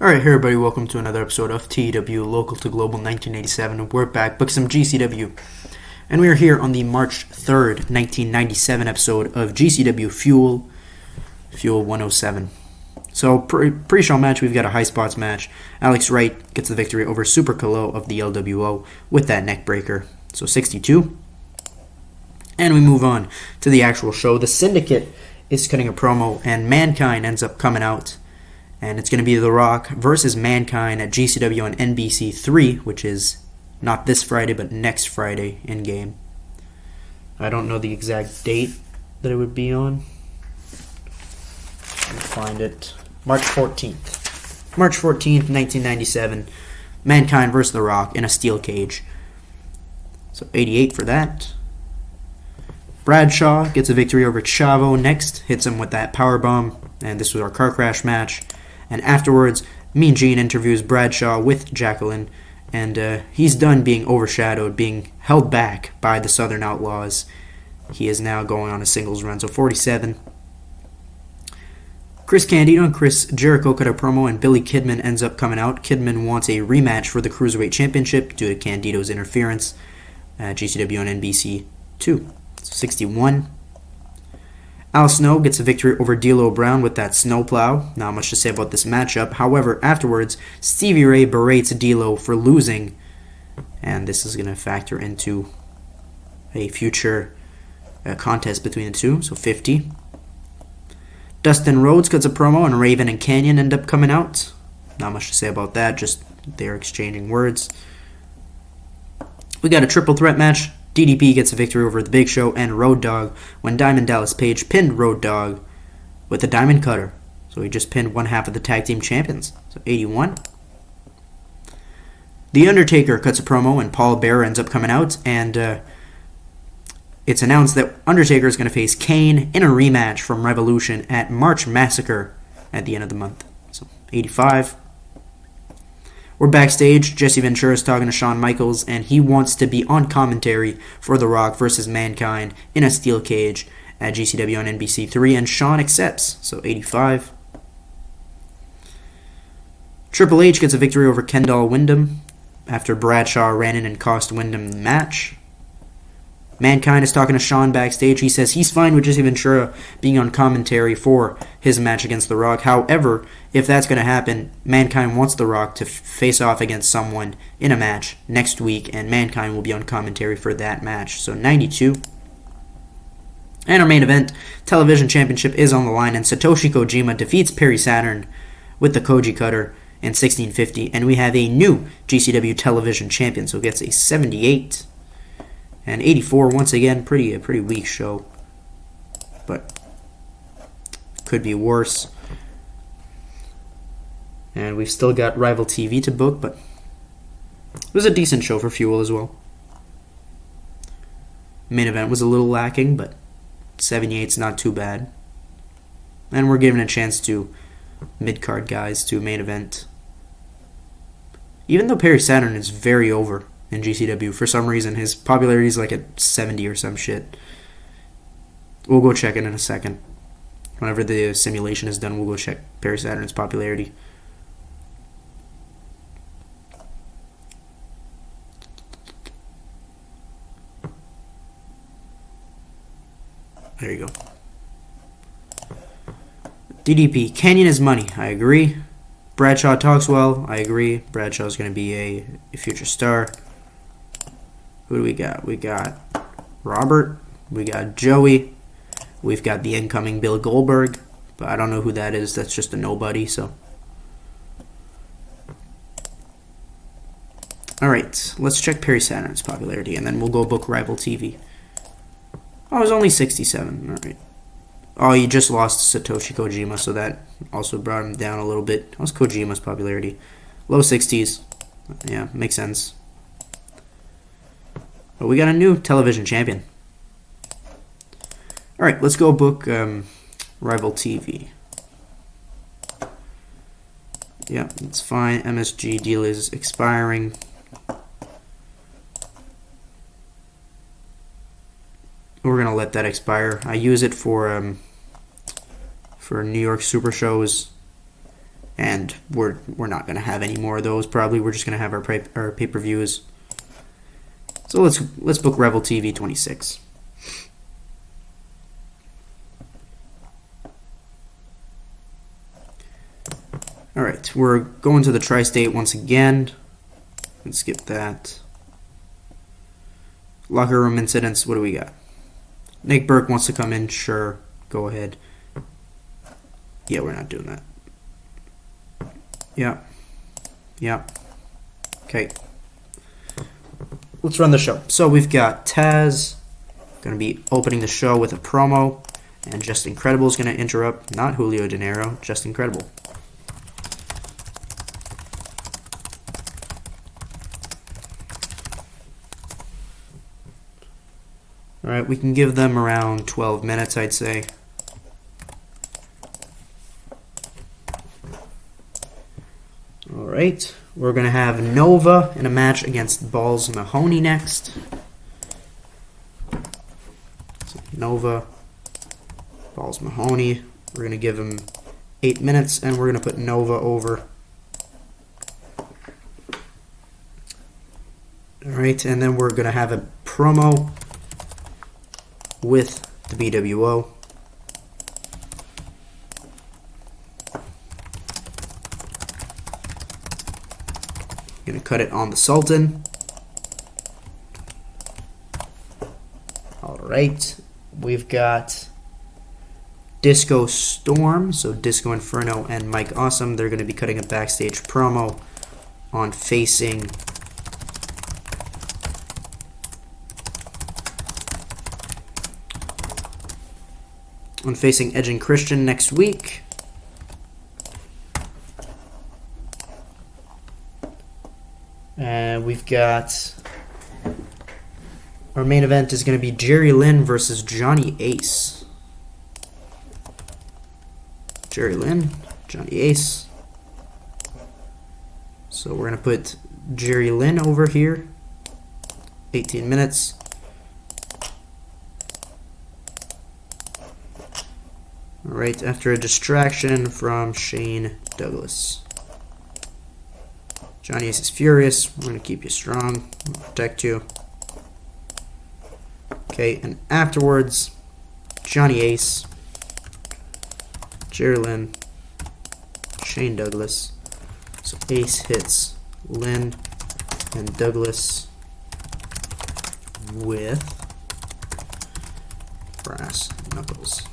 Alright, hey everybody, welcome to another episode of TEW Local to Global 1987. We're back, book some GCW. And we are here on the March 3rd, 1997 episode of GCW Fuel 107. So, pre-show match, we've got a high spots match. Alex Wright gets the victory over Super Kalo of the LWO with that neck breaker. So, 62. And we move on to the actual show. The Syndicate is cutting a promo, and Mankind ends up coming out. And it's going to be The Rock versus Mankind at GCW on NBC 3, which is not this Friday, but next Friday in-game. I don't know the exact date that it would be on. Let me find it. March 14th. March 14th, 1997. Mankind versus The Rock in a steel cage. So 88 for that. Bradshaw gets a victory over Chavo next. Hits him with that powerbomb. And this was our car crash match. And afterwards, Mean Gene interviews Bradshaw with Jacqueline, and he's done being overshadowed, being held back by the Southern Outlaws. He is now going on a singles run, so 47. Chris Candido and Chris Jericho cut a promo, and Billy Kidman ends up coming out. Kidman wants a rematch for the Cruiserweight Championship due to Candido's interference at GCW on NBC 2. 61. Al Snow gets a victory over D'Lo Brown with that snowplow. Not much to say about this matchup. However, afterwards, Stevie Ray berates D'Lo for losing. And this is going to factor into a future contest between the two. So 50. Dustin Rhodes cuts a promo, and Raven and Canyon end up coming out. Not much to say about that. Just they're exchanging words. We got a triple threat match. DDP gets a victory over The Big Show and Road Dogg when Diamond Dallas Page pinned Road Dogg with a Diamond Cutter. So he just pinned one half of the tag team champions. So 81. The Undertaker cuts a promo and Paul Bearer ends up coming out, and it's announced that Undertaker is going to face Kane in a rematch from Revolution at March Massacre at the end of the month. So 85. We're backstage. Jesse Ventura is talking to Shawn Michaels, and he wants to be on commentary for The Rock versus Mankind in a steel cage at GCW on NBC 3, and Shawn accepts. So 85. Triple H gets a victory over Kendall Windham after Bradshaw ran in and cost Windham the match. Mankind is talking to Shawn backstage. He says he's fine with Jesse Ventura being on commentary for his match against The Rock. However, if that's going to happen, Mankind wants The Rock to face off against someone in a match next week, and Mankind will be on commentary for that match. So 92. And our main event, Television Championship, is on the line, and Satoshi Kojima defeats Perry Saturn with the Koji Cutter in 1650, and we have a new GCW Television Champion, so it gets a 78. And 84, once again, a pretty weak show, but could be worse. And we've still got Rival TV to book, but it was a decent show for Fuel as well. Main event was a little lacking, but 78's not too bad. And we're giving a chance to mid-card guys to main event. Even though Perry Saturn is very over in GCW, for some reason his popularity is like at 70 or some shit. We'll go check it in a second. Whenever the simulation is done, we'll go check Perry Saturn's popularity. There you go. DDP, Canyon is money. I agree. Bradshaw talks well. I agree. Bradshaw's going to be a future star. Who do we got? We got Robert. We got Joey. We've got the incoming Bill Goldberg. But I don't know who that is. That's just a nobody, so. Alright, let's check Perry Saturn's popularity, and then we'll go book Rival TV. Oh, it was only 67. Alright. Oh, he just lost Satoshi Kojima, so that also brought him down a little bit. How's Kojima's popularity? Low 60s. Yeah, makes sense. But we got a new television champion. Alright, let's go book Rival TV. Yeah, it's fine. MSG deal is expiring. We're going to let that expire. I use it for New York Super shows And we're not going to have any more of those. Probably we're just going to have our pay-per-views. So let's book Revel TV 26. All right, we're going to the Tri-State once again. Let's skip that. Locker room incidents. What do we got? Nick Burke wants to come in. Sure, go ahead. Yeah, we're not doing that. Yeah. Okay. Let's run the show. So we've got Taz going to be opening the show with a promo, and Just Incredible is going to interrupt. Not Julio De Niro, Just Incredible. All right, we can give them around 12 minutes, I'd say. All right, we're going to have Nova in a match against Balls Mahoney next. So Nova, Balls Mahoney. We're going to give him 8 minutes, and we're going to put Nova over. All right, and then we're going to have a promo with the BWO. Gonna cut it on the Sultan. Alright, we've got Disco Storm, so Disco Inferno and Mike Awesome. They're gonna be cutting a backstage promo on facing Edge and Christian next week. And we've got our main event is going to be Jerry Lynn versus Johnny Ace. Jerry Lynn, Johnny Ace. So we're going to put Jerry Lynn over here. 18 minutes. Alright, after a distraction from Shane Douglas. Johnny Ace is furious. We're going to keep you strong. We'll protect you. Okay, and afterwards, Johnny Ace, Jerry Lynn, Shane Douglas. So Ace hits Lynn and Douglas with brass knuckles.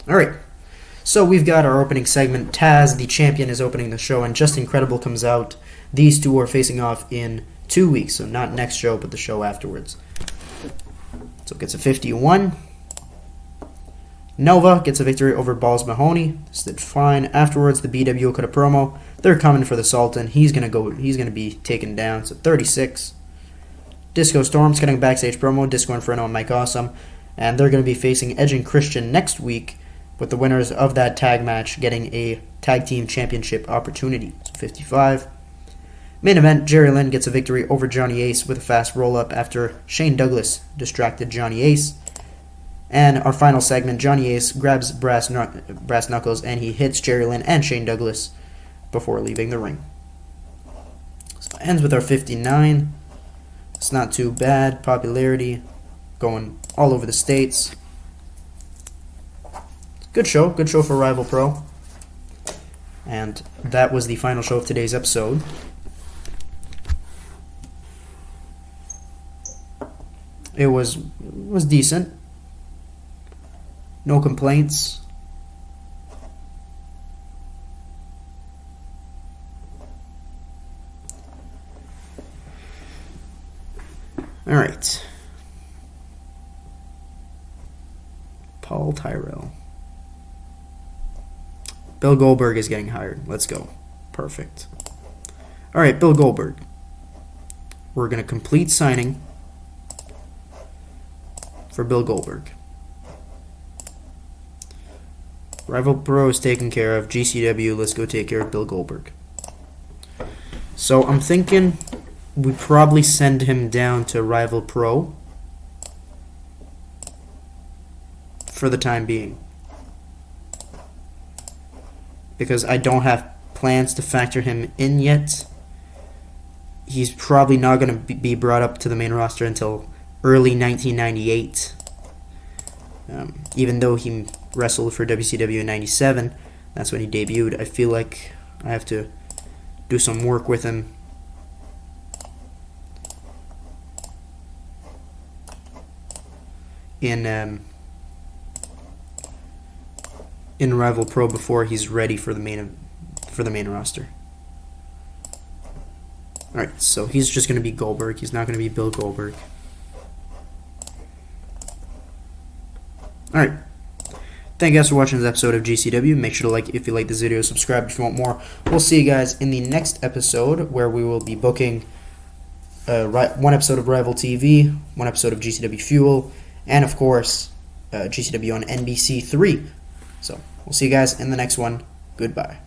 All right, so we've got our opening segment. Taz, the champion, is opening the show, and Just Incredible comes out. These two are facing off in 2 weeks, so not next show, but the show afterwards. So it gets a 51. Nova gets a victory over Balls Mahoney. This did fine. Afterwards, the BWO cut a promo. They're coming for the Sultan. He's gonna be taken down. So 36. Disco Storm's cutting a backstage promo. Disco Inferno and Mike Awesome, and they're gonna be facing Edge and Christian next week, with the winners of that tag match getting a tag team championship opportunity. So 55. Main event, Jerry Lynn gets a victory over Johnny Ace with a fast roll-up after Shane Douglas distracted Johnny Ace. And our final segment, Johnny Ace grabs brass knuckles and he hits Jerry Lynn and Shane Douglas before leaving the ring. So it ends with our 59. It's not too bad. Popularity going all over the states. Good show for Rival Pro. And that was the final show of today's episode. It was decent. No complaints. All right. Paul Tyrell. Bill Goldberg is getting hired. Let's go. Perfect. All right, Bill Goldberg. We're going to complete signing for Bill Goldberg. Rival Pro is taken care of. GCW, let's go take care of Bill Goldberg. So I'm thinking we probably send him down to Rival Pro. for the time being, because I don't have plans to factor him in yet. He's probably not going to be brought up to the main roster until early 1998. Even though he wrestled for WCW in 97, that's when he debuted. I feel like I have to do some work with him. In Rival Pro before he's ready for the main roster. All right, so he's just going to be Goldberg. He's not going to be Bill Goldberg. All right. Thank you guys for watching this episode of GCW. Make sure to like if you like this video, subscribe if you want more. We'll see you guys in the next episode, where we will be booking one episode of Rival TV, one episode of GCW Fuel, and of course GCW on NBC 3. So we'll see you guys in the next one. Goodbye.